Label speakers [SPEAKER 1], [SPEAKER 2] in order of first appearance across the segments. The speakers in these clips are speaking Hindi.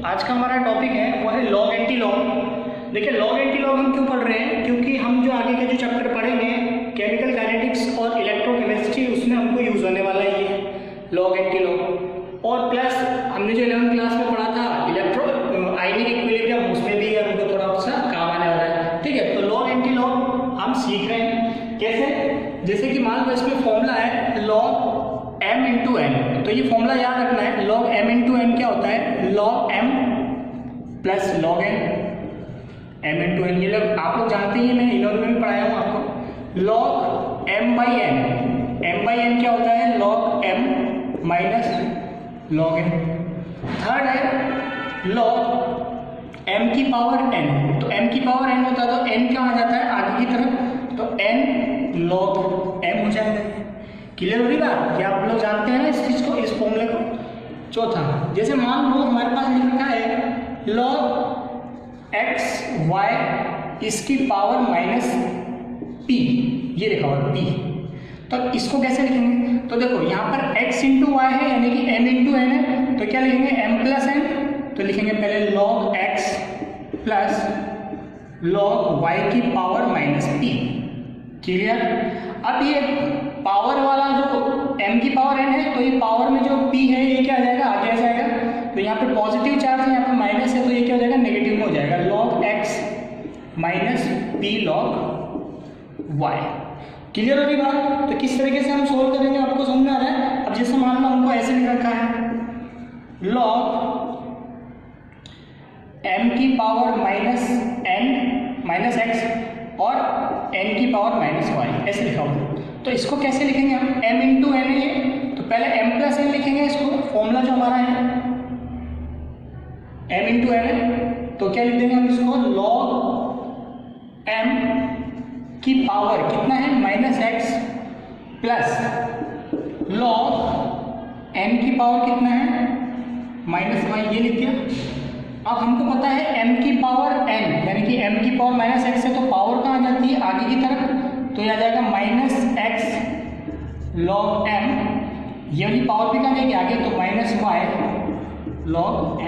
[SPEAKER 1] आज का हमारा टॉपिक है वो है लॉग एंटी लॉग। देखिए लॉग एंटी लॉग हम क्यों पढ़ रहे हैं, क्योंकि हम जो आगे के जो चैप्टर पढ़ेंगे केमिकल काइनेटिक्स और इलेक्ट्रोकेमिस्ट्री, उसमें हमको यूज होने वाला है ये लॉग एंटी लॉग। और प्लस हमने जो 11th क्लास में पढ़ा था इलेक्ट्रो आयनिक इक्विलिब्रियम, उसमें भी हमको थोड़ा सा काम आने वाला है। ठीक है, तो लॉग एंटी लॉग हम सीख रहे हैं कैसे। जैसे कि मान लो इसमें फॉर्मूला है log m इंटू एन, तो ये फॉर्मूला याद रखना है। log m इंटू एन क्या होता है, log m plus log n, m into n. ये लोग आप लोग जानते ही, मैं 11 में भी पढ़ाया हूँ आपको। log m बाई n क्या होता है, log m minus log n। Third है log m की पावर n, तो m की पावर n होता है तो n क्या आ जाता है आगे की तरफ, तो n log m हो जाएगा। क्लियर हो रही बात कि आप लोग जानते हैं ना इस चीज को, इस फॉर्मूले को। चौथा, जैसे मान लो हमारे पास लिख रखा है log x y इसकी पावर माइनस p, ये लिखा हुआ p, तो इसको कैसे लिखेंगे। तो देखो यहाँ पर x इंटू वाई है, यानी कि m इंटू एन है, तो क्या लिखेंगे m प्लस n, तो लिखेंगे पहले log x plus log y की पावर माइनस p। क्लियर। अब ये पावर वाला जो m की पावर n है, तो ये पावर में जो p है ये क्या आ जाएगा, आगे आ जाएगा। तो यहाँ पे पॉजिटिव चार्ज है, यहाँ पे माइनस है, तो ये क्या हो जाएगा, नेगेटिव में हो जाएगा। log x minus p log y। Clear हो रही बात। तो किस तरीके से हम सोल्व करेंगे आपको समझ में आ रहा है। अब जैसे मान लो हमको ऐसे लिख रखा है log m की power minus n minus x और n की पावर माइनस y, ऐसे लिखा हुआ। तो इसको कैसे लिखेंगे हम, m इंटू एन है, तो पहले m प्लस n लिखेंगे इसको, फॉर्मूला जो हमारा है m इंटू एन है, तो क्या लिख देंगे हम इसको, log m की पावर कितना है minus x plus log n की पावर कितना है माइनस y, ये लिख दिया। अब हमको पता है m की पावर n, यानी कि m की पावर माइनस x है, तो पावर कहाँ आ जाती है आगे की तरफ, तो ये आ जाएगा माइनस x log m, ये वाली पावर भी कहाँ जाएगी आगे, तो minus y log m।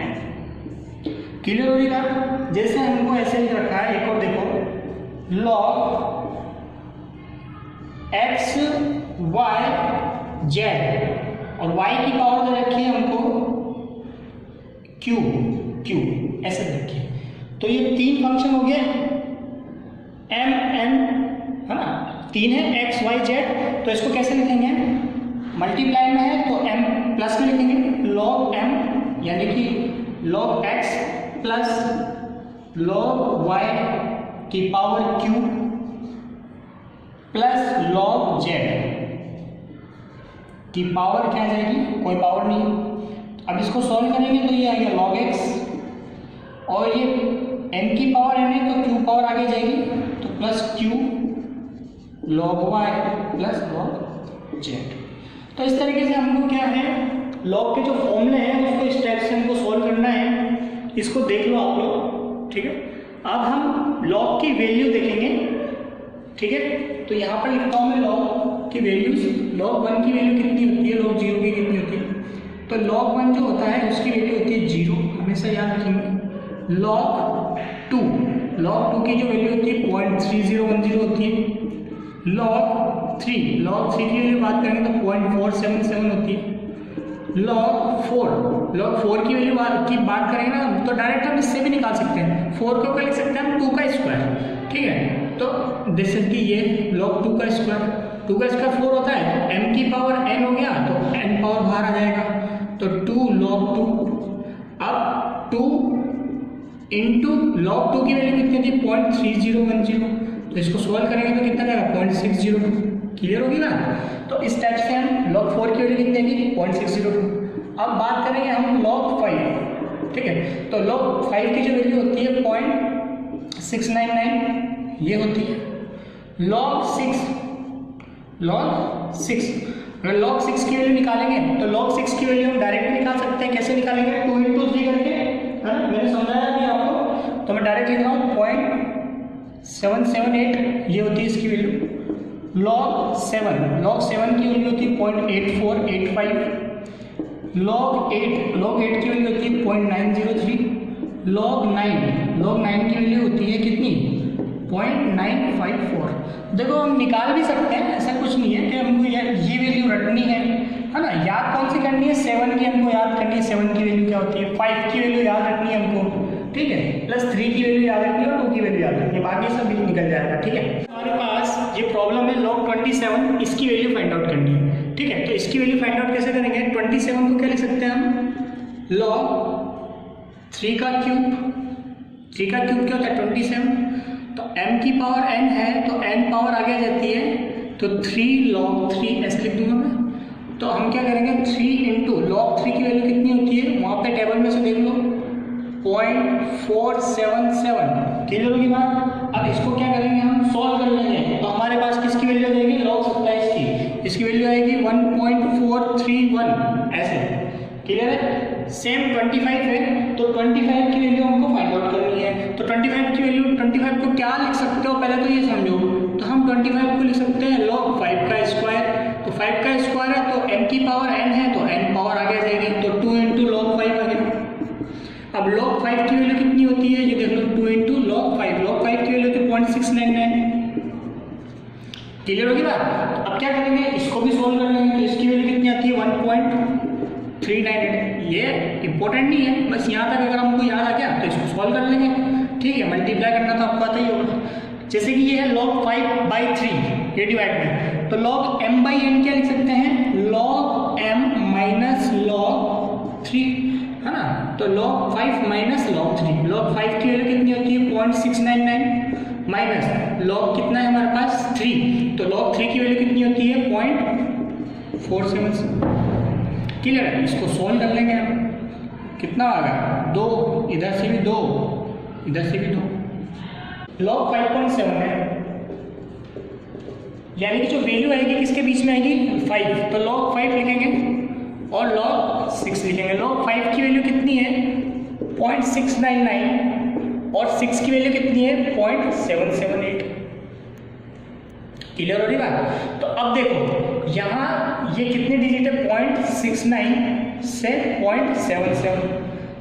[SPEAKER 1] Clear हो रही बात। जैसे हमको ऐसे ही रखा है, एक और देखो log x y z और y की पावर दे रखी है हमको q, ऐसे रखिए। तो ये तीन फंक्शन हो गए, m n है ना, तीन है x y z, तो इसको कैसे लिखेंगे, मल्टीप्लाई में है तो m प्लस में लिखेंगे log m, यानी कि log x plus log y की power q plus log z की पावर क्या आ जाएगी, कोई पावर नहीं। अब इसको सॉल्व करेंगे तो ये आ गया log x, और ये n की पावर n है तो q पावर आगे जाएगी, तो plus q log y plus log z। तो इस तरीके से हमको क्या है, log के जो फॉर्मूले हैं उसको इस टाइप से हमको सॉल्व करना है। इसको देख लो आप लोग, ठीक है। अब हम log की वैल्यू देखेंगे, ठीक है। तो यहाँ पर लिखता हूँ मैं log की वैल्यूज। log 1 की वैल्यू कितनी होती है, log 0 की कितनी होती है, तो log 1 जो होता है उसकी वैल्यू होती है 0, हमेशा याद रखेंगे। log 2 की जो वैल्यू होती है 0.3010 होती है। log 3 की वैल्यू बात करेंगे तो 0.477 होती है। log 4 की वैल्यू की बात करेंगे ना, तो डायरेक्ट हम इससे भी निकाल सकते हैं। 4 को क्या लिख सकते हैं हम, 2 का स्क्वायर, ठीक है। तो जैसे कि ये log 2 का स्क्वायर 4 होता है, तो m की पावर n हो गया, तो n पावर बाहर आ जाएगा, तो 2 log 2। अब 2 इंटू log 2 की वैल्यू कितनी थी 0.3010, तो इसको सोल्व करेंगे तो कितना जाएगा 0.602। क्लियर होगी ना। तो इस टाइप से हम log 4 की वैल्यू कितनी आएगी 0.602। अब बात करेंगे हम log 5, ठीक है। तो log 5 की जो वैल्यू होती है 0.699, ये होती है। log 6 अगर log 6 की वैल्यू निकालेंगे तो log 6 की वैल्यू हम डायरेक्ट निकाल सकते हैं। कैसे निकालेंगे, 2 इंटू 3 करके, है ना, मैंने समझाया अभी आपको, तो मैं डायरेक्ट लिख रहा हूँ 0.778, ये होती है इसकी वैल्यू। log 7 की वैल्यू होती है 0.8485। log 8 की वैल्यू होती है 0.903। log 9 की वैल्यू होती है कितनी 0.954। देखो हम निकाल भी सकते हैं, ऐसा कुछ नहीं है कि हमको ये वैल्यू रटनी है ना। याद कौन सी करनी है, 7 की हमको याद करनी है। 7 की वैल्यू क्या होती है, 5 की वैल्यू याद रखनी है हमको, ठीक है, प्लस 3 की वैल्यू याद रखनी है और 2 की वैल्यू याद रखनी है, बाकी सब निकल जाएगा, ठीक है। हमारे पास ये प्रॉब्लम है log 27, इसकी वैल्यू फाइंड आउट करनी है, ठीक है। तो इसकी वैल्यू फाइंड आउट कैसे करेंगे, 27 को क्या लिख सकते हैं हम, log 3 का क्यूब। 3 का क्यूब क्या होता है 27, तो m की पावर n है तो n पावर आगे आ जाती है, तो 3 log 3 ऐसे लिख दूंगा मैं। तो हम क्या करेंगे, 3 इंटू log 3 की वैल्यू कितनी होती है, वहाँ पे टेबल में से देख लो 0.477, क्लियर होगी बात। अब इसको क्या करेंगे, हम सॉल्व कर लेंगे। तो हमारे पास किसकी वैल्यू आ जाएगी, log 27 की, इसकी वैल्यू आएगी 1.431 ऐसे, क्लियर है। सेम 25 है, तो 25 की वैल्यू हमको फाइंड आउट करनी है। तो 25 की वैल्यू, 25 को क्या लिख सकते हो पहले तो ये समझो। तो हम 25 को लिख सकते हैं log 5 का स्क्वायर। तो 5 का स्क्वायर है तो m की पावर n है तो n पावर आगे आ जाएगी, तो 2 इंटू log 5 आ गया। अब log 5 की वैल्यू कितनी होती है, ये देख लो 2 इंटू log 5, log 5 की वैल्यू होती है 0.699, क्लियर होगी बात। अब क्या करेंगे, इसको भी सोल्व कर लेंगे। तो इसकी वैल्यू कितनी आती है 1.398, ये इंपॉर्टेंट नहीं है, बस यहाँ तक अगर हमको याद आ गया तो इसको सॉल्व कर लेंगे, ठीक है। मल्टीप्लाई करना तो आपको आता ही होगा। जैसे कि ये है log 5/3, ये डिवाइड में, तो log m/n क्या लिख सकते हैं, log m माइनस log 3, है ना। तो log 5 माइनस log 3, log 5 की वैल्यू कितनी होती है 0.699 माइनस log कितना है हमारे पास 3, तो log 3 की वैल्यू कितनी होती है 0.477, क्लियर है। इसको सोल्व कर लेंगे हम, कितना आ गया 2, इधर से भी 2, इधर से भी 2, log 5.7 है, यानी कि जो वैल्यू आएगी किसके बीच में आएगी 5, तो log 5 लिखेंगे और log 6 लिखेंगे। log 5 की वैल्यू कितनी है 0.699 और 6 की वैल्यू कितनी है 0.778, क्लियर हो रही बात। तो अब देखो यहाँ ये कितने डिजिट है 0.69 से 0.77,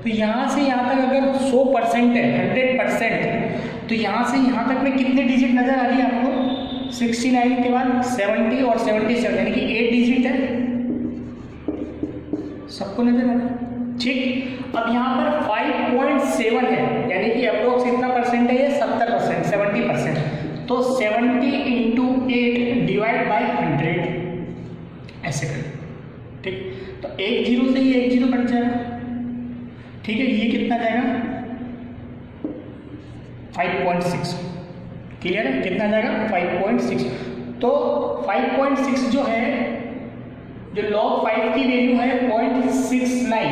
[SPEAKER 1] तो यहाँ से यहाँ तक अगर 100% है 100%, तो यहाँ से यहाँ तक में कितने डिजिट नजर आ रही है आपको, 69 के बाद 70 और 77, यानी कि 8 डिजिट है, सबको नजर आ रहा है, ठीक। अब यहाँ पर 5.7 है, यानी कि अप्रोक्स कितना परसेंट है ये 70%, 70%, तो 70 इंटू 8 डिवाइड बाई 100 ऐसे करें, ठीक। तो एक जीरो से ही एक जीरो कट जाएगा, ठीक है। ये कितना जाएगा 5.6, क्लियर है, कितना जाएगा 5.6। तो 5.6 जो है, जो log 5 की वैल्यू है 0.69,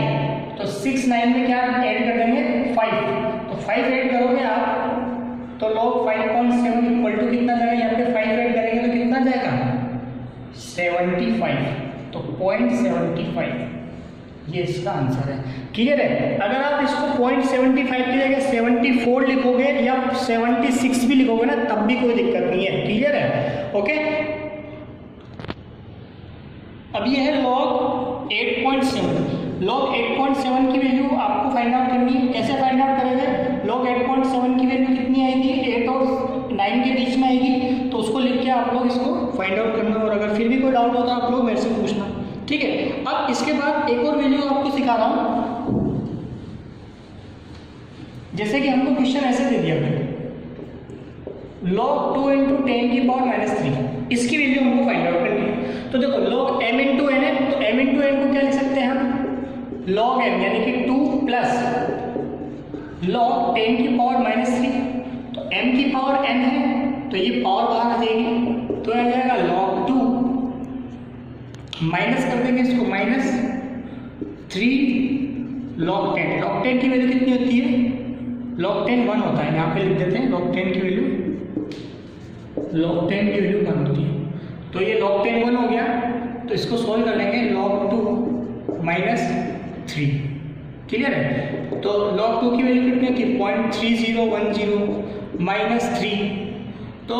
[SPEAKER 1] तो 69 में क्या ऐड कर देंगे 5, तो 5 ऐड करोगे आप तो log 5.7 इक्वल टू कितना जाएगा, यहाँ पे 5 ऐड करेंगे तो कितना जाएगा 75, तो 0.75 ये इसका आंसर है, क्लियर है। अगर आप इसको 0.75 की जगह 74 लिखोगे या 76 भी लिखोगे ना तब भी कोई दिक्कत नहीं है, क्लियर है, ओके। अब ये है log 8.7, log 8.7 की वैल्यू आपको फाइंड आउट करनी है। कैसे फाइंड आउट करेंगे, log 8.7 की वैल्यू कितनी आएगी 8 और 9 के बीच में आएगी, तो उसको लिख के आप लोग इसको फाइंड आउट करना, और अगर फिर भी कोई डाउट होता है आप लोग मेरे से पूछना, ठीक है। अब इसके बाद एक और वैल्यू आपको सिखा रहा हूँ। जैसे कि हमको क्वेश्चन ऐसे दे दिया गया log 2 इंटू 10 की पावर -3, इसकी वैल्यू हमको फाइंड आउट करनी है। तो देखो log m इंटू n है, तो m इंटू n को क्या लिख सकते हैं हम log m, यानी कि 2 प्लस log 10 की पावर -3, तो m की पावर n है तो ये पावर बाहर आ जाएगी, तो आ जाएगा log 2, माइनस कर देंगे इसको -3 log 10, log 10 की वैल्यू कितनी होती है, log 10 1 होता है, यहाँ पे लिख देते हैं log 10 की वैल्यू, log 10 की वैल्यू 1 होती है, तो ये log 10 1 हो गया, तो इसको सोल्व कर लेंगे log 2 -3, क्लियर है। तो log 2 की वैल्यू कितनी होती है 0.3010 -3, तो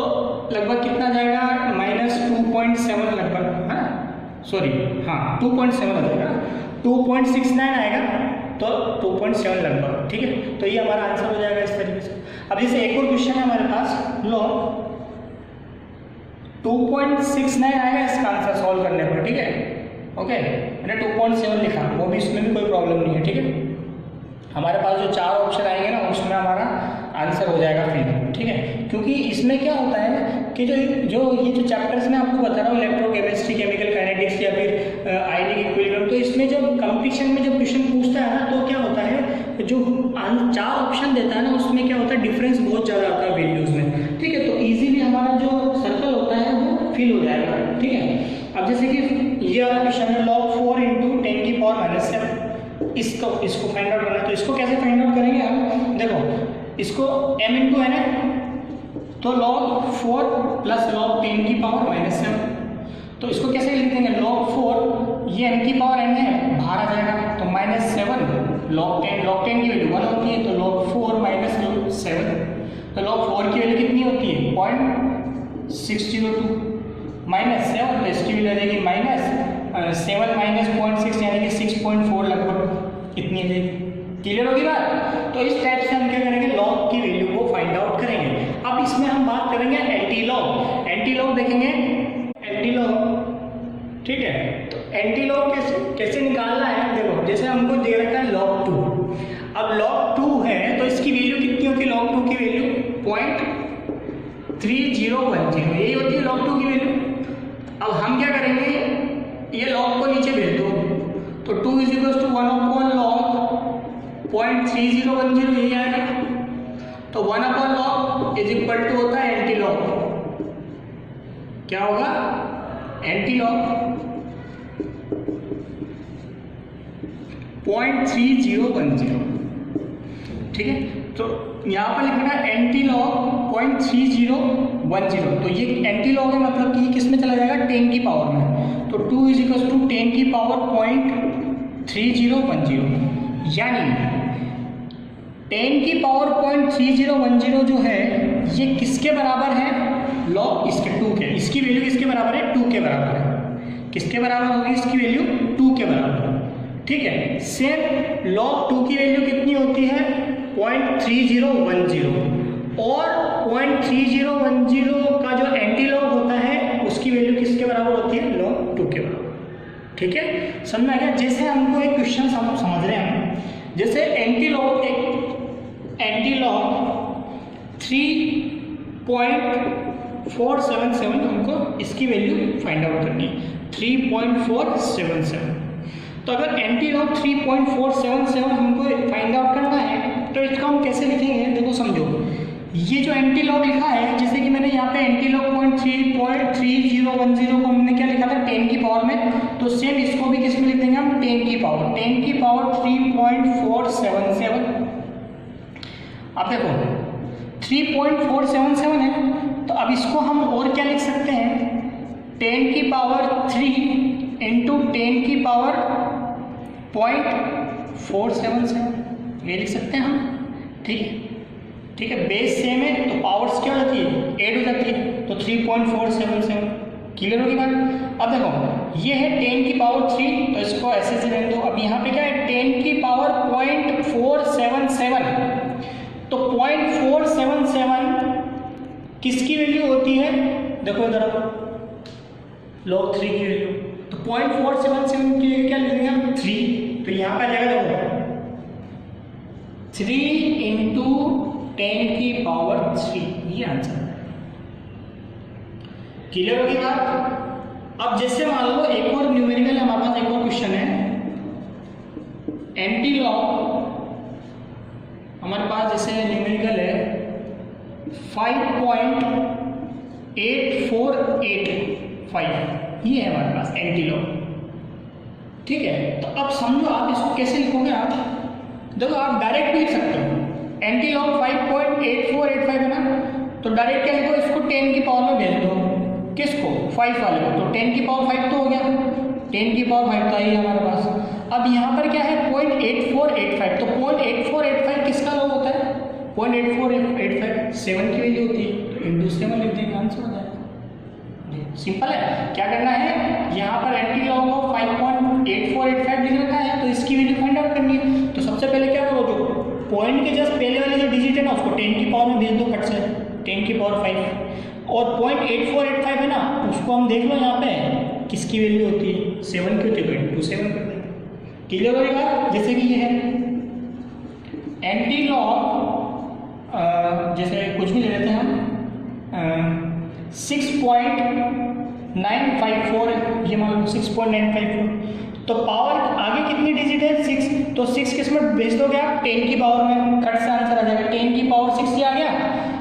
[SPEAKER 1] लगभग कितना जाएगा -2.7 लगभग, है ना, सॉरी हाँ 2.7 हो जाएगा, 2.69 आएगा, तो 2.7 लगभग, ठीक है। तो ये हमारा आंसर हो जाएगा इस तरीके से। अब जैसे एक और क्वेश्चन है हमारे पास, लॉग 2.69 आएगा इसका आंसर सॉल्व करने पर, ठीक है। ओके, मैंने 2.7 लिखा, वो भी इसमें भी कोई प्रॉब्लम नहीं है, ठीक है। हमारे पास जो 4 ऑप्शन आएंगे ना उसमें हमारा आंसर हो जाएगा फिर, ठीक है। क्योंकि इसमें क्या होता है कि जो ये जो चैप्टर्स मैं आपको बता रहा हूँ, इलेक्ट्रोकेमिस्ट्री, केमिकल काइनेटिक्स या फिर आयनिक इक्विलिब्रियम, तो इसमें जब कंपटीशन में जब क्वेश्चन पूछता है ना तो क्या होता है, जो 4 ऑप्शन देता है ना उसमें क्या होता है, डिफरेंस बहुत ज़्यादा आता है वैल्यूज़ में, ठीक है। तो ईजिली हमारा जो सर्कल होता है वो फिल हो जाएगा, ठीक है। अब जैसे कि ये वाला क्वेश्चन है, log 4 × 10⁻⁷, इसको फाइंड आउट करना है। तो इसको कैसे फाइंड आउट करेंगे हम, देखो इसको m × n है, तो log 4 + log 10⁻⁷, तो इसको कैसे लिख देंगे, log 4 ये m की पावर n है, बाहर आ जाएगा, तो -7 log 10 की वैल्यू 1 होती है, तो log 4 - 7, तो log 4 की वैल्यू कितनी होती है, 0.602 -7, तो इसकी वैल्यू आ जाएगी -7 - 0.6 यानी कि 6.4 लगभग इतनी है। क्लियर होगी बात। तो इस टाइप से हम क्या करेंगे, लॉग की वैल्यू को फाइंड आउट करेंगे। अब इसमें हम बात करेंगे एंटी लॉग देखेंगे, एंटी लॉग, ठीक है। तो एंटी लॉग कैसे निकालना है, देखो जैसे हमको दे रखा है log 2, अब log 2 है तो इसकी वैल्यू कितनी होती है, log 2 की वैल्यू 0.3010, यही होती है log 2 की वैल्यू। अब हम क्या करेंगे, ये log को नीचे भेज दो, तो 2 = 1/log 0.3010, यही आएगा। तो 1/log = होता है एंटी लॉग, क्या होगा, एंटी लॉग 0.3010, ठीक है। तो यहाँ पर लिखना है एंटी लॉग 0.3010, तो ये एंटी लॉग है, मतलब कि किस में चला जाएगा, 10 की पावर में, तो 2 = 10 की पावर 0.3010, यानी 10 की पावर 0.3010 जो है ये किसके बराबर है, लॉग इसके 2 के, इसकी वैल्यू किसके बराबर है, 2 के बराबर है। किसके बराबर होगी इसकी वैल्यू, 2 के बराबर, ठीक है। सेम log 2 की वैल्यू कितनी होती है, 0.3010, और 0.3010 का जो एंटी लॉग होता है उसकी वैल्यू किसके बराबर होती है, log 2 के बराबर, ठीक है। समझ में आ गया। जैसे हमको एक क्वेश्चन समझ रहे हैं, जैसे एंटी लॉग 3.477 हमको इसकी वैल्यू फाइंड आउट करनी है, 3.477। तो अगर एंटी लॉग 3.477 हमको फाइंड आउट करना है तो इसको हम कैसे लिखेंगे, देखो समझो, ये जो एंटी लॉग लिखा है, जैसे कि मैंने यहाँ पे एंटी लॉग 0.3010 को हमने क्या लिखा था, 10 की पावर में, तो सेम इसको भी किस में लिख देंगे हम, 10 की पावर 3.477। अब देखो 3.477 है, तो अब इसको हम और क्या लिख सकते हैं, 10 की पावर 3 × 10 की पावर 0.477, ये लिख सकते हैं हम, ठीक है। ठीक है, बेस सेम है तो पावर्स क्या हो जाती है, ऐड हो जाती है, तो 3.477। क्लियर होगी बात। अब देखो ये है 10 की पावर 3, तो इसको ऐसे से रहने दो। अब यहाँ पे क्या है, 10 की पावर 0.477, तो 0.477 किसकी वैल्यू होती है, देखो इधर log 3 की वैल्यू, तो 0.477 की क्या लिखेंगे हम, 3, तो यहाँ पे जाएगा देखो 3 × 10 की पावर 3, ये आंसर है। क्लियर होगी बात। अब जैसे मान लो एक और न्यूमेरिकल हमारे पास, एक और क्वेश्चन है, एंटी लॉग हमारे पास जैसे न्यूमेरिकल है 5.8485, ये है हमारे पास एंटी लॉग, ठीक है। तो अब समझो आप इसको कैसे लिखोगे, आप देखो आप डायरेक्ट भी लिख सकते हो, एंटी लॉग 5.8485 है ना, तो डायरेक्ट क्या लिखो, इसको 10 की पावर में भेज दो, किसको, 5 वाले को, तो 10 की पावर 5 तो हो गया, 10 की पावर 5 तो आई है हमारे पास। अब यहाँ पर क्या है 0.8485, तो 0.8485 किसका लॉग होता है, 0.8485 7 की वैल्यू होती है, तो × 7 लिख देंगे, आंसर हो जाएगा। सिंपल है। क्या करना है, यहाँ पर एंटी लॉग ऑफ 5.8485 8485 लिख रखा है, तो इसकी वैल्यू फाइंड आउट करनी है। तो सबसे पहले क्या करो, जो पॉइंट के जस्ट पहले वाले जो डिजिट है ना उसको 10 की पावर में भेज दो फट से, 10 की पावर 5। और पॉइंट 8485 है ना उसको हम देख लो यहाँ पे किसकी वैल्यू होती है, 7 की होती है, तो 27 कर देंगे। क्लियर हो गया। जैसे कि ये है एंटी लॉग, जैसे कुछ भी ले लेते हैं हम, 6.954 है, ये मान लो 6.954। तो पावर आगे कितनी डिजिट है, 6, तो 6 किस में भेज दोगे आप, 10 की पावर में, खट से आंसर आ जाएगा, 10 की पावर 6 ही आ गया।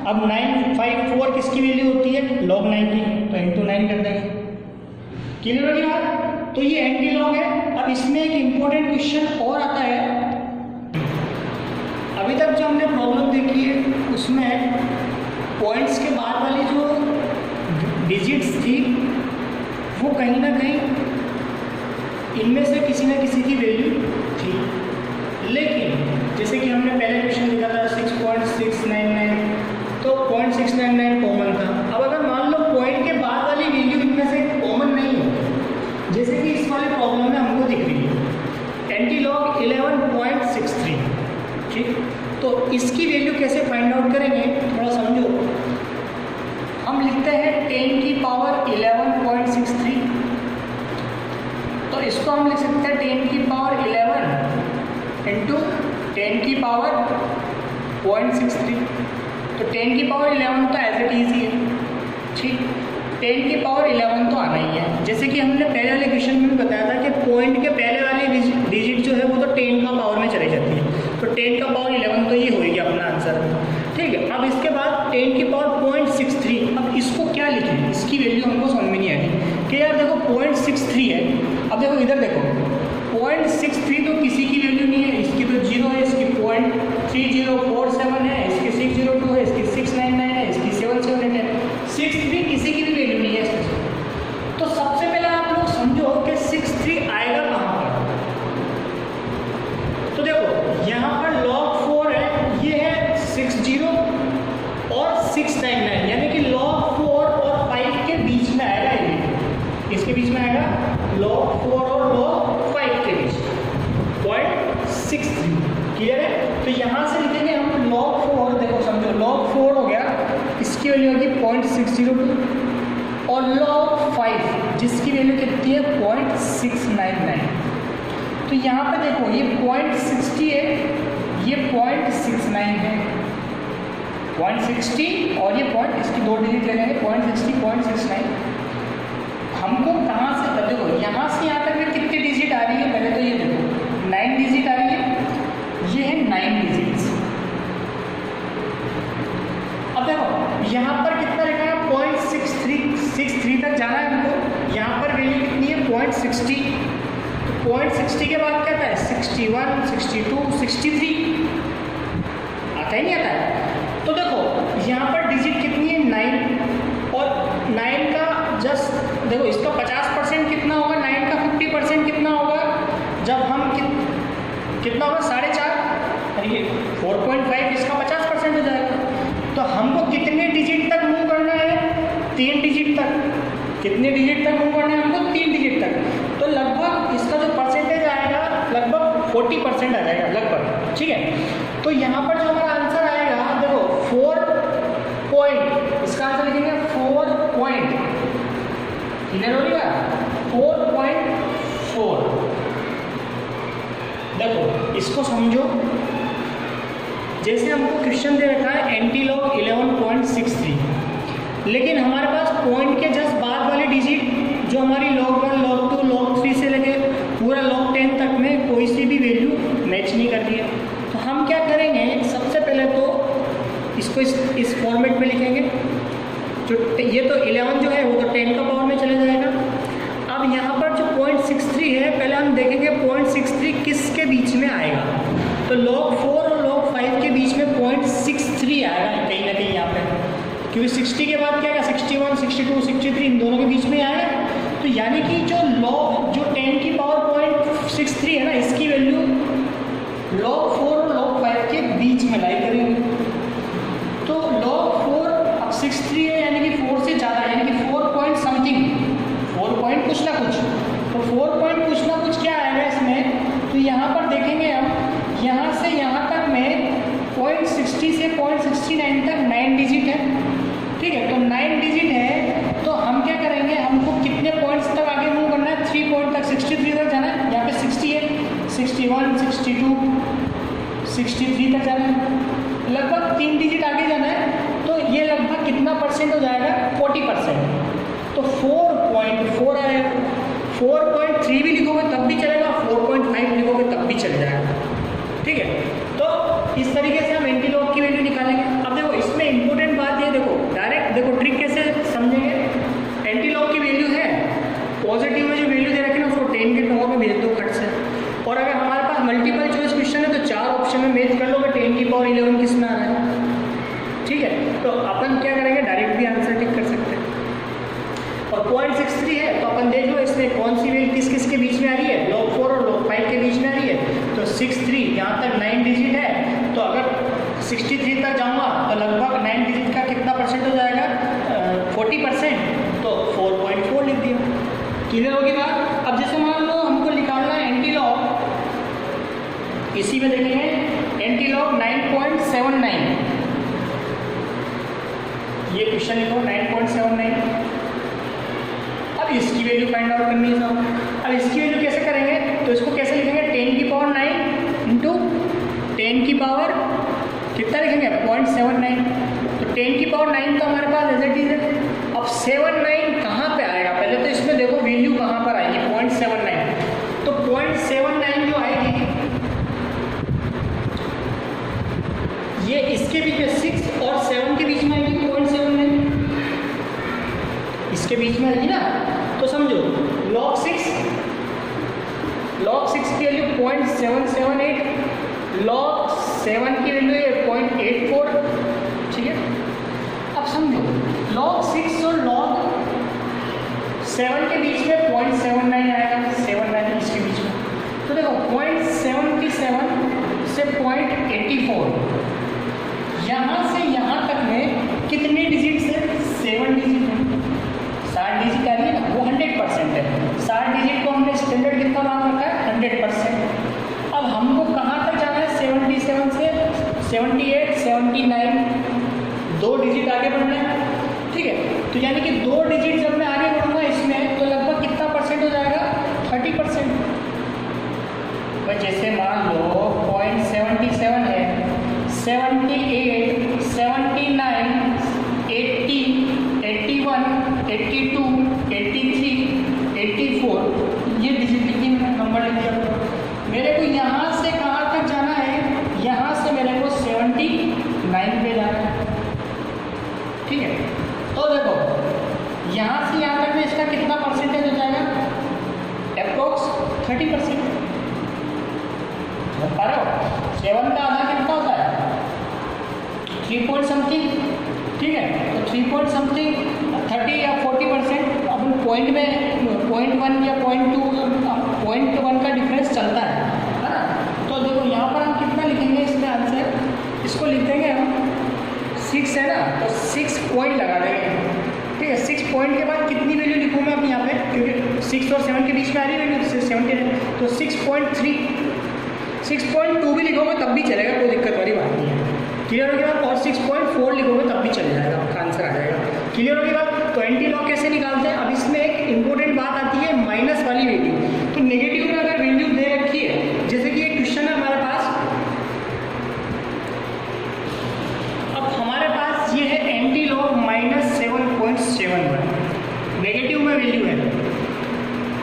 [SPEAKER 1] अब 954 किसकी वैल्यू होती है, log 9 की, तो इंटू 9 कर देंगे। क्लियर हो गया। तो ये एंटी लॉग है। अब इसमें एक इंपॉर्टेंट क्वेश्चन और आता है, अभी तक जो हमने प्रॉब्लम देखी है उसमें पॉइंट्स के बाद वाली जो डिजिट्स थी वो कहीं ना कहीं इनमें से किसी न किसी की वैल्यू थी, लेकिन जैसे कि हमने पहले क्वेश्चन लिखा था 6.699, तो 0.699 कॉमन था। अब अगर मान लो पॉइंट के बाद वाली वैल्यू इनमें से कॉमन नहीं हो, जैसे कि इस वाले प्रॉब्लम में हमको दिख रही है एंटी लॉग 11.63, ठीक। तो इसकी वैल्यू कैसे फाइंड आउट करेंगे, थोड़ा समझो। हम लिखते हैं 10 की पावर 11.63, तो इसको हम लिख सकते हैं 10 की पावर 11 इंटू 10 की पावर 0.63। तो 10 की पावर 11 तो एज इट इज ही है, ठीक। 10 की पावर 11 तो आना ही है। जैसे कि हमने पहले वाले क्वेश्चन में भी बताया था कि पॉइंट के पहले वाली डिजिट जो है वो तो 10 का पावर में चली जाती है, तो 10 का पावर 11 तो ये होगी अपना आंसर, ठीक है। अब इसके बाद 10 की पावर 0.63, अब इसको क्या लिखें, इसकी वैल्यू हमको समझ में नहीं आएगी कि यार देखो 0.63 है। अब देखो इधर देखो 0.63 तो किसी की वैल्यू नहीं है, इसकी तो 0 है, इसकी 0.3047 है, इसकी 602 है, इसकी 699 है, इसकी 778 है, 63 किसी की भी वैल्यू नहीं है इसमें। तो सबसे पहले आप लोग समझो कि 63 आएगा कहाँ पर। तो देखो यहाँ पर log 4 है, ये है 60 और 699, यानी कि log 4 और 5 के बीच में आएगा, ये इसके बीच में आएगा log 4 और log 5 के बीच 0.63। क्लियर है। तो यहाँ से लिखेंगे हम log 4, देखो समझो log 4 हो गया, इसकी वैल्यू होगी 0.602 और log 5 जिसकी वैल्यू कितनी है 0.699। तो यहाँ पे देखो ये 0.60 है, ये 0.69 है, 0.60 और ये इसकी 2 डिजिट ले लेंगे 0.60 0.69। हमको कहाँ से देखो यहाँ से यहाँ तक में कितनी डिजिट आ रही है, पहले तो ये देखो 9 डिजिट आ रही है, ये है 9 डिजिट्स। अब देखो यहाँ पर कितना लिखा है 0.63 तक जाना है हमको, यहाँ पर वैल्यू कितनी है 0.60, तो 0.60 के बाद क्या आता है 61 62 63, आता ही नहीं आता है। तो देखो यहाँ पर डिजिट कितनी है 9, और 9 का जस्ट देखो इसका 50% कितना होगा, 9 का 50% कितना होगा, जब हम कितना होगा 4.5, ये 4.5 इसका 50% हो जाएगा। तो हमको कितने डिजिट तक मूव करना है, 3 डिजिट तक। कितने डिजिट तक मूव करना है हमको, 3 डिजिट तक। तो लगभग इसका जो परसेंटेज आएगा लगभग 40% आ जाएगा लगभग, ठीक है। तो यहाँ पर जो हमारा आंसर आएगा देखो 4 पॉइंट, इसका आंसर लिखेंगे 4 पॉइंट, क्लियर हो गया 4.4। देखो इसको समझो, जैसे हमको क्वेश्चन दे रखा है एंटी लॉग 11.63, लेकिन हमारे पास पॉइंट के जस्ट बाद वाली डिजिट जो हमारी log 1 log 2 log 3 से लेके पूरा log 10 तक में कोई सी भी वैल्यू मैच नहीं कर रही है। तो हम क्या करेंगे, सबसे पहले तो इसको इस फॉर्मेट में लिखेंगे। जो ये तो 11 जो है वो तो 10 का पावर में चले जाएगा। अब यहाँ पर जो 0.63 है, पहले हम देखेंगे 0.63 किसके बीच में आएगा। तो log 4 और log 5 के बीच में 0.63 आएगा कहीं ना कहीं यहाँ पे, क्योंकि 60 के बाद क्या आएगा 61 62 63 इन दोनों के बीच में आएगा। तो यानी कि जो 10 की पावर 0.63 है ना, इसकी वैल्यू log 4 और log 5 के बीच में लाई करेंगे। तो log 4 अब 63 है, यानी कि 4 से ज़्यादा, यानी कि 4 पॉइंट समथिंग, 4 पॉइंट कुछ ना कुछ। तो 4 पॉइंट कुछ ना कुछ क्या 0.60 से 0.69 तक 9 डिजिट है, ठीक है। तो 9 डिजिट है तो हम क्या करेंगे, हमको कितने पॉइंट्स तक आगे मूव करना है, 3 पॉइंट तक, 63 तक जाना है। यहाँ पे 60 है, 61, 62, 63 तक जाना है, लगभग 3 डिजिट आगे जाना है। तो ये लगभग कितना परसेंट हो जाएगा, 40%। तो 4.4 आएगा। 4.3 भी लिखोगे तब भी चलेगा, 4.5 लिखोगे तब भी चल जाएगा, ठीक है। तो इस तरीके से हम एंटी लॉग की वैल्यू निकालेंगे। अब देखो इसमें इंपॉर्टेंट बात ये देखो, डायरेक्ट देखो ट्रिक कैसे समझेंगे। एंटी लॉग की वैल्यू है, पॉजिटिव में जो वैल्यू दे रखी ना उसको 10 के पावर में भेज दो फट से। और अगर हमारे पास मल्टीपल चॉइस क्वेश्चन है तो 4 ऑप्शन में मैच कर लोगे, 10 की पावर 11 किस में आ रहा है, ठीक है। तो अपन क्या करेंगे, डायरेक्ट भी आंसर टिक कर सकते हैं। और 0.63 है तो अपन देख लो इसमें कौन सी वैल्यू किस किस के बीच में आ रही है, log 4 और log 5 के बीच में आ रही है। तो 63 यहाँ तक 9 डिजिट है, तो अगर 63 तक जाऊँगा तो लगभग 9 डिजिट का कितना परसेंट हो जाएगा, 40%। तो 4.4 लिख दिया। क्लियर होगी बात। अब जैसे मान लो हमको निकालना है एंटी लॉग, इसी में देखेंगे एंटी लॉग 9.79, ये क्वेश्चन लिखो 9.79। अब इसकी वैल्यू फाइंड आउट करनी है साहब। अब इसकी वैल्यू कैसे करेंगे, तो इसको कैसे लिखेंगे, 10 की पावर 9 इंटू 10 की पावर कितना लिखेंगे, 0.79। तो 10 की पावर 9 तो हमारे पास एज इट इज है। अब 79 कहाँ पे आएगा, पहले तो इसमें देखो वैल्यू कहाँ पर आएगी, 0.79। तो 0.79 जो आएगी ये इसके बीच में 6 और 7 के बीच में आएगी, 0.79 इसके बीच में आएगी ना। तो समझो log 6 की वैल्यू 0.778, log 7 की वैल्यू है 0.84, ठीक है। अब समझो log 6 और log 7 के बीच में 0.79 आएगा, 79 इसके बीच में। तो देखो 0.77 से 0.84, यहाँ से यहाँ तक में कितने डिजिट से, 7 डिजिट है। 60 डिजिट आ रही है ना, वो 100% है। 60 डिजिट को हमने स्टैंडर्ड कितना मान रखा है, 100%। अब हमको कहाँ तक जाना है, 77 से 78, 79, 2 डिजिट आगे बढ़ना है, ठीक है। तो यानी कि 2 डिजिट जब मैं आगे बढ़ूंगा इसमें तो लगभग कितना परसेंट हो जाएगा, 30%। भाई जैसे मान लो 0.77 है, 78, 79, 80, 81, 82, 83, 84, ये डिजिट लिखी मैंने, नंबर लिख दिया। मेरे को यहाँ से कहाँ तक जाना है, यहाँ से मेरे को 79 पे जाना है, ठीक है। तो देखो यहाँ से यहाँ तक में इसका कितना परसेंटेज हो जाएगा, अप्रोक्स 30%। बता रहे हो 7 का आधा कितना होता है, 3 पॉइंट समथिंग, ठीक है। तो 3 पॉइंट समथिंग 30 या 40%। अपन पॉइंट में 0.1 या 0.1 का डिफरेंस चलता है ना। तो देखो यहाँ पर हम कितना लिखेंगे इसमें आंसर, इसको लिख देंगे हम 6 है ना, तो 6 पॉइंट लगा देंगे, ठीक है। 6 पॉइंट के बाद कितनी वैल्यू लिखूँ मैं अब यहाँ पे, क्योंकि 6 और 7 के बीच में आ रही है वैल्यू, 70 है। तो 6.3, 6.2 भी लिखोगे तब भी चलेगा, कोई दिक्कत वाली बात नहीं है। क्लियर होगी बात। और 6.4 लिखोगे तब भी चल जाएगा, आपका आंसर आ जाएगा। क्लियर होगी बात। तो एंटी लॉग कैसे निकालते हैं, अब इसमें एक इंपॉर्टेंट बात आती है, माइनस वाली वैल्यू। तो नेगेटिव में अगर वैल्यू दे रखी है, जैसे कि एक क्वेश्चन है हमारे पास, अब हमारे पास ये है एंटी लॉग -7.71, नेगेटिव में वैल्यू है।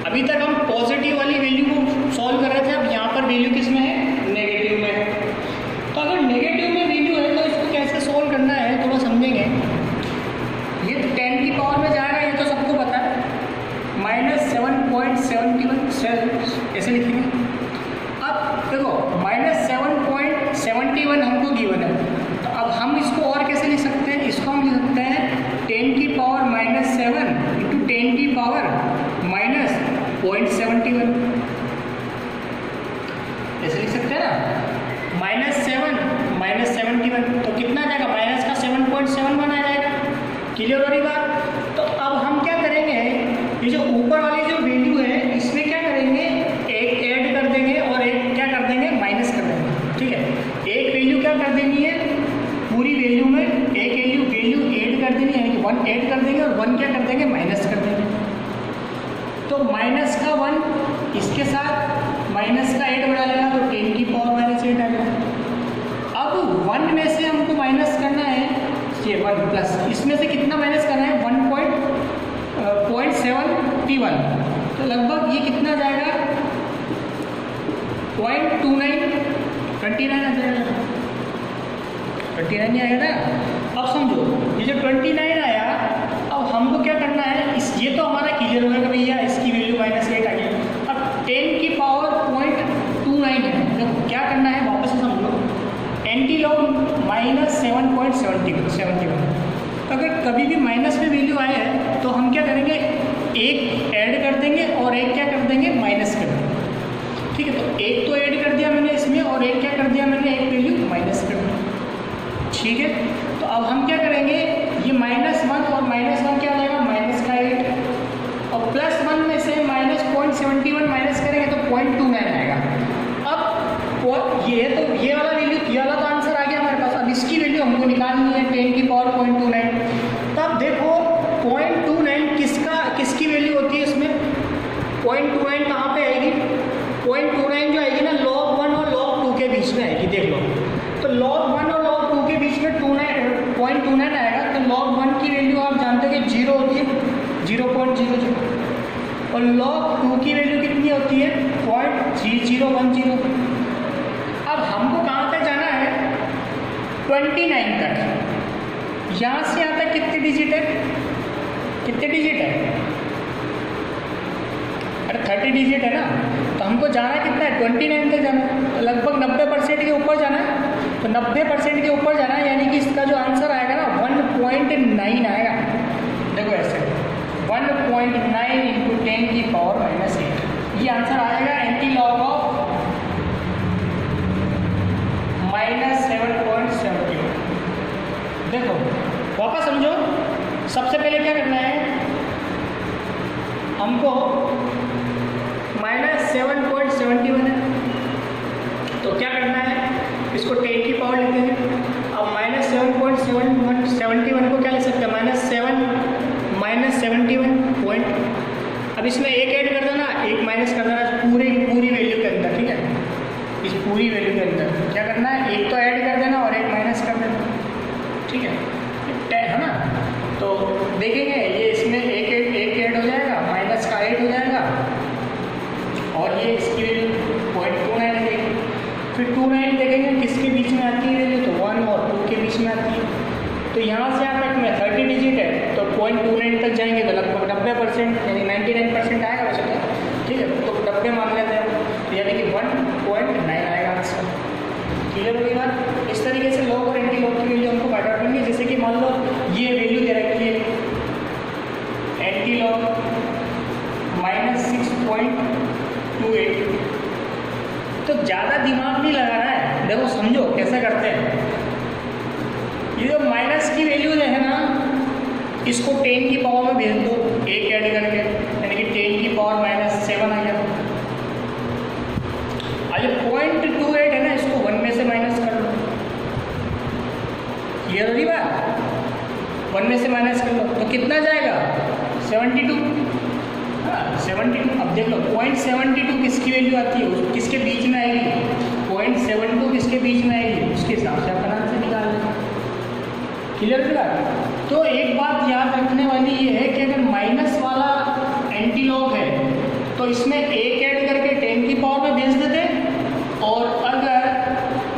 [SPEAKER 1] अभी तक हम पॉजिटिव वाली वैल्यू को सॉल्व कर रहे थे, अब यहाँ पर वैल्यू किस में है, नेगेटिव में है। तो अगर नेगेटिव में वैल्यू है तो इसको कैसे सोल्व करना है थोड़ा समझेंगे। ये तो 10 की पावर में जाएगा, ये तो सबको पता है, -7.71 ऐसे लिखेंगे। अब देखो -7.71 हमको गिवन है, तो अब हम इसको और कैसे लिख सकते हैं, इसको हम लिख सकते हैं 10 की पावर -7 इंटू 10 की पावर -0.71 ऐसे लिख सकते हैं ना। -7 -71 तो कितना आ जाएगा, माइनस का 7.71 आ जाएगा। क्लियर हो रही बात। तो अब हम क्या करेंगे, ये जो ऊपर वाली जो वैल्यू है इसमें क्या करेंगे, एक ऐड कर देंगे और एक क्या कर देंगे, माइनस कर देंगे, ठीक है। एक वैल्यू क्या कर देनी है, 1 ऐड कर देंगे और 1 क्या कर देंगे, माइनस कर देंगे। तो माइनस का 1 इसके साथ माइनस का 8 बढ़ा लेगा तो 10 की पावर -8 आ गया। अब 1 में से हमको माइनस करना है ये 1 प्लस, इसमें से कितना माइनस करना है 0.71, तो लगभग ये कितना जाएगा 0.29 आ जाएगा। 29 नहीं आएगा ना। अब समझो ये जो 29 आया, अब हमको क्या करना है, इस ये तो हमारा क्लियर होगा भैया, इसकी वैल्यू -8 आ गई। अब 10 की पावर 0.29 है, देखो क्या करना है वापस से समझो, एंटी लॉग -7.71। अगर कभी भी माइनस में वैल्यू आए है तो हम क्या करेंगे, एक ऐड कर देंगे और एक क्या कर देंगे, माइनस कर देंगे। ठीक है, तो एक तो ऐड कर दिया मैंने इसमें और एक क्या कर दिया मैंने, एक वैल्यू माइनस कर दिया। ठीक है, तो अब हम क्या करेंगे, ये -1 और -1 क्या हो जाएगा, -8 और +1 में से -0.71 माइनस करेंगे तो 0.29 आएगा। अब ये तो ये वाला वैल्यू, ये वाला तो आंसर आ गया हमारे पास। अब इसकी वैल्यू हमको निकालनी है 10 की पावर 0.29। तब देखो 0.29 किसकी वैल्यू होती है इसमें, 0.29 कहाँ पे आएगी, 0.29 जो आएगी ना log 1 और log 2 के बीच में आएगी। देख लो, तो log 1 और log 2 के बीच में 0.29 आएगा। तो log 1 की वैल्यू आप जानते हो कि 0 होती है, 0.00, और log 2 की वैल्यू कितनी होती है, 0.3010। अब हमको कहाँ तक जाना है, 29 तक। यहाँ से यहाँ तक कितने डिजिट है, कितने डिजिट है, अरे 30 डिजिट है ना। तो हमको जाना कितना है, 29 तक जाना है, लगभग 90% के ऊपर जाना है। तो 90% के ऊपर जाना है, यानी कि इसका जो आंसर आएगा ना 1.9 आएगा। देखो ऐसे 1.9 इंटू 10 की पावर -8, ये आंसर आएगा एंटी लॉग ऑफ -7.71। देखो वापस समझो, सबसे पहले क्या करना है हमको, -7.71 है, तो क्या करना है, इसको 10 की पावर लिख देंगे। अब -7.71 को क्या लिख सकते हैं, -71 पॉइंट। अब इसमें एक ऐड कर देना, एक माइनस कर देना पूरी वैल्यू के अंदर। ठीक है, इस पूरी वैल्यू के अंदर क्या करना है, एक तो ऐड कर देना और एक माइनस कर देना। ठीक है ना। तो देखेंगे ये इसमें एक ऐड हो जाएगा, माइनस का 8 हो जाएगा, और ये इसकी वैल्यू 0.29 देखेंगे। फिर 29 देखेंगे किसके बीच में आती है वैल्यू, तो 1 और 2 के बीच में आती है। तो यहाँ से यहाँ तक में 30 डिजिट है, तो 0.29 तक जाएंगे तो लगभग 90% यानी 99% आएगा वैसे तो। ठीक है, तो 90 मान लेते हैं, तो यानी कि 1.9 आएगा आंसर। क्लियर होगी बात। इस तरीके से लॉग और एंटी लॉग की वैल्यू हमको फाइंड आउट करनी है। जैसे कि मान लो ये वैल्यू दे रखी है एंटी लॉग -6.28, तो ज़्यादा दिमाग नहीं लगाना है। देखो समझो कैसे करते हैं, ये जो माइनस की वैल्यू है ना, इसको 10 की पावर में भेज दो एक ऐड करके, यानी कि 10 की पावर -7 आ गया। आज 0.28 है ना, इसको 1 में से माइनस कर लो, ये रही बात, 1 में से माइनस कर लो तो कितना जाएगा 72। हाँ 72। अब देख लो 0.72 किसकी वैल्यू आती है, किसके बीच में आएगी, 0.72 किसके बीच में आएगी, उसके हिसाब से आप आराम से निकाल लें। क्लियर है बात। तो एक बात याद रखने वाली ये है कि अगर माइनस वाला एंटी लॉग है तो इसमें एक ऐड करके 10 की पावर में भेज देते, और अगर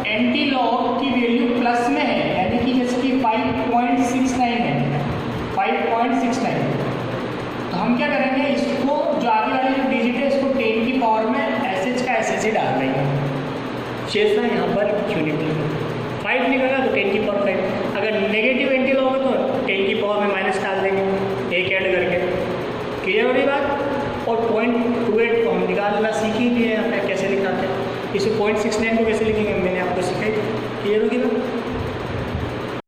[SPEAKER 1] एंटी लॉग की वैल्यू प्लस में है, यानी कि जिसकी 5.69 है, 5.69, तो हम क्या करेंगे, इसको जो आगे वाली जो डिजिट है इसको 10 की पावर में एसएच का एसएच ही डाल देंगे। शेष ना यहाँ पर क्यों निकलेगा, 5 निकलेगा तो 10 की पावर 5। अगर नेगेटिव एंटी लॉग है तो 10 की पावर में माइनस डाल देंगे एक ऐड करके। क्लियर हो रही बात। और 0.28 को हम निकालना सीख ही लिए, यहाँ पे कैसे निकालते हैं, इसे 0.69 को कैसे लिखेंगे मैंने आपको सिखाई। क्लियर होगी ना।